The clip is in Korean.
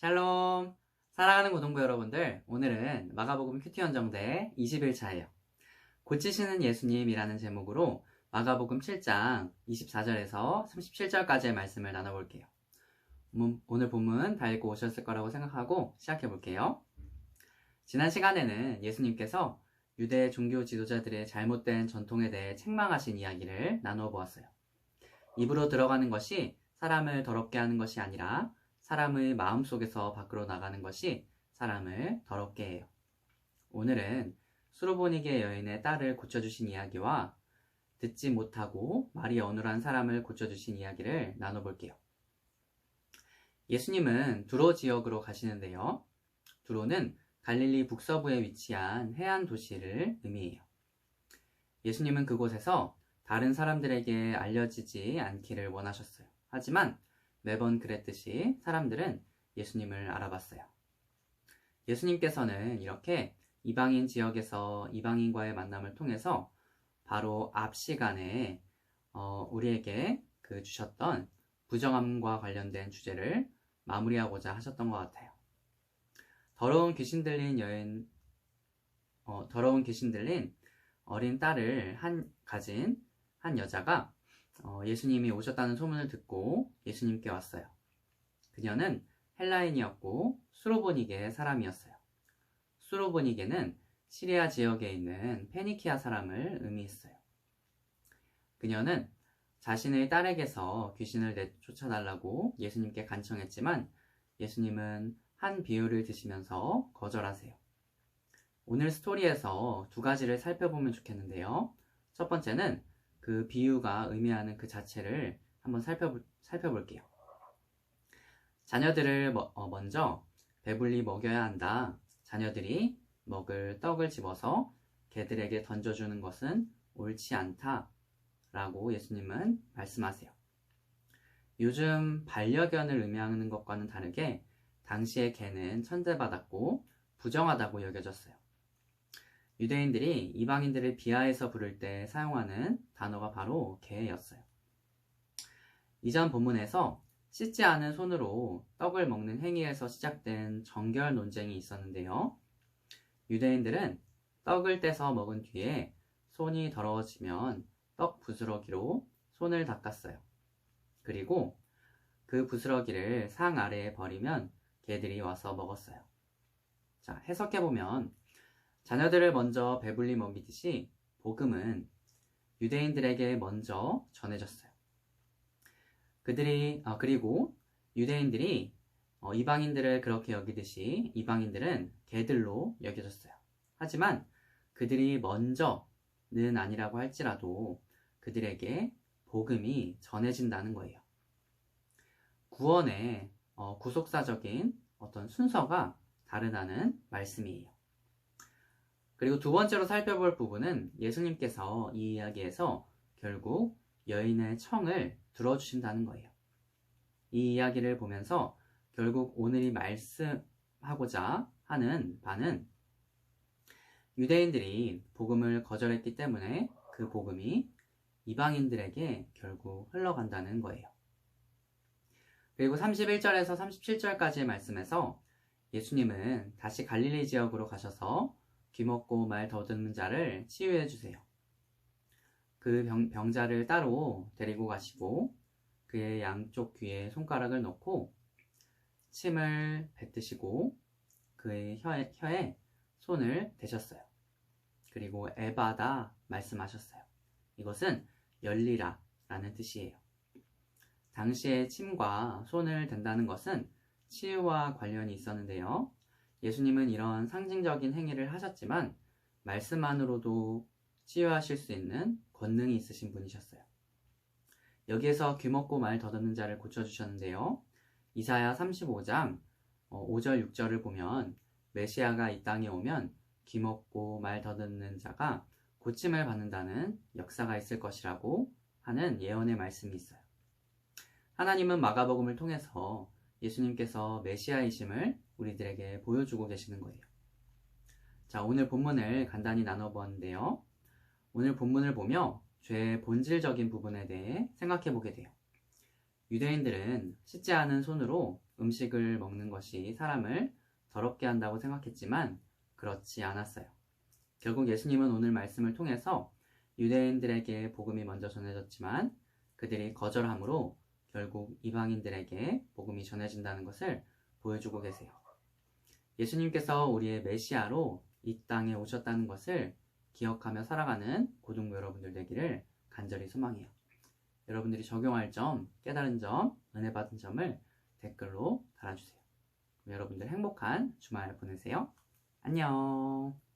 샬롬! 사랑하는 고등부 여러분들, 오늘은 마가복음 큐티 헌정대 20일차예요. 고치시는 예수님이라는 제목으로 마가복음 7장 24절에서 37절까지의 말씀을 나눠볼게요. 오늘 본문 다 읽고 오셨을 거라고 생각하고 시작해볼게요. 지난 시간에는 예수님께서 유대 종교 지도자들의 잘못된 전통에 대해 책망하신 이야기를 나누어 보았어요. 입으로 들어가는 것이 사람을 더럽게 하는 것이 아니라 사람의 마음속에서 밖으로 나가는 것이 사람을 더럽게 해요. 오늘은 수로보니게 여인의 딸을 고쳐주신 이야기와 듣지 못하고 말이 어눌한 사람을 고쳐주신 이야기를 나눠볼게요. 예수님은 두로 지역으로 가시는데요. 두로는 갈릴리 북서부에 위치한 해안 도시를 의미해요. 예수님은 그곳에서 다른 사람들에게 알려지지 않기를 원하셨어요. 하지만 매번 그랬듯이 사람들은 예수님을 알아봤어요. 예수님께서는 이렇게 이방인 지역에서 이방인과의 만남을 통해서 바로 앞 시간에 우리에게 주셨던 부정함과 관련된 주제를 마무리하고자 하셨던 것 같아요. 더러운 귀신 들린 어린 딸을 가진 한 여자가 예수님이 오셨다는 소문을 듣고 예수님께 왔어요. 그녀는 헬라인이었고 수로보니게 사람이었어요. 수로보니게는 시리아 지역에 있는 페니키아 사람을 의미했어요. 그녀는 자신의 딸에게서 귀신을 내쫓아달라고 예수님께 간청했지만 예수님은 한 비유를 드시면서 거절하세요. 오늘 스토리에서 두 가지를 살펴보면 좋겠는데요. 첫 번째는 그 비유가 의미하는 그 자체를 한번 살펴볼게요. 자녀들을 먼저 배불리 먹여야 한다. 자녀들이 먹을 떡을 집어서 개들에게 던져주는 것은 옳지 않다. 라고 예수님은 말씀하세요. 요즘 반려견을 의미하는 것과는 다르게 당시의 개는 천대받았고 부정하다고 여겨졌어요. 유대인들이 이방인들을 비하해서 부를 때 사용하는 단어가 바로 개였어요. 이전 본문에서 씻지 않은 손으로 떡을 먹는 행위에서 시작된 정결 논쟁이 있었는데요. 유대인들은 떡을 떼서 먹은 뒤에 손이 더러워지면 떡 부스러기로 손을 닦았어요. 그리고 그 부스러기를 상 아래에 버리면 개들이 와서 먹었어요. 자, 해석해보면 자녀들을 먼저 배불리 먹이듯이 복음은 유대인들에게 먼저 전해졌어요. 그리고 유대인들이 이방인들을 그렇게 여기듯이 이방인들은 개들로 여겨졌어요. 하지만 그들이 먼저는 아니라고 할지라도 그들에게 복음이 전해진다는 거예요. 구원의 구속사적인 어떤 순서가 다르다는 말씀이에요. 그리고 두 번째로 살펴볼 부분은 예수님께서 이 이야기에서 결국 여인의 청을 들어주신다는 거예요. 이 이야기를 보면서 결국 오늘이 말씀하고자 하는 바는 유대인들이 복음을 거절했기 때문에 그 복음이 이방인들에게 결국 흘러간다는 거예요. 그리고 31절에서 37절까지의 말씀에서 예수님은 다시 갈릴리 지역으로 가셔서 귀먹고 말 더듬는 자를 치유해 주세요. 그 병자를 따로 데리고 가시고 그의 양쪽 귀에 손가락을 넣고 침을 뱉으시고 그의 혀에 손을 대셨어요. 그리고 에바다 말씀하셨어요. 이것은 열리라 라는 뜻이에요. 당시에 침과 손을 댄다는 것은 치유와 관련이 있었는데요. 예수님은 이런 상징적인 행위를 하셨지만 말씀만으로도 치유하실 수 있는 권능이 있으신 분이셨어요. 여기에서 귀먹고 말 더듬는 자를 고쳐주셨는데요. 이사야 35장 5절 6절을 보면 메시아가 이 땅에 오면 귀먹고 말 더듬는 자가 고침을 받는다는 역사가 있을 것이라고 하는 예언의 말씀이 있어요. 하나님은 마가복음을 통해서 예수님께서 메시아이심을 우리들에게 보여주고 계시는 거예요. 자, 오늘 본문을 간단히 나눠보았는데요. 오늘 본문을 보며 죄의 본질적인 부분에 대해 생각해 보게 돼요. 유대인들은 씻지 않은 손으로 음식을 먹는 것이 사람을 더럽게 한다고 생각했지만 그렇지 않았어요. 결국 예수님은 오늘 말씀을 통해서 유대인들에게 복음이 먼저 전해졌지만 그들이 거절함으로 결국 이방인들에게 복음이 전해진다는 것을 보여주고 계세요. 예수님께서 우리의 메시아로 이 땅에 오셨다는 것을 기억하며 살아가는 고등부 여러분들 되기를 간절히 소망해요. 여러분들이 적용할 점, 깨달은 점, 은혜 받은 점을 댓글로 달아주세요. 여러분들 행복한 주말 보내세요. 안녕.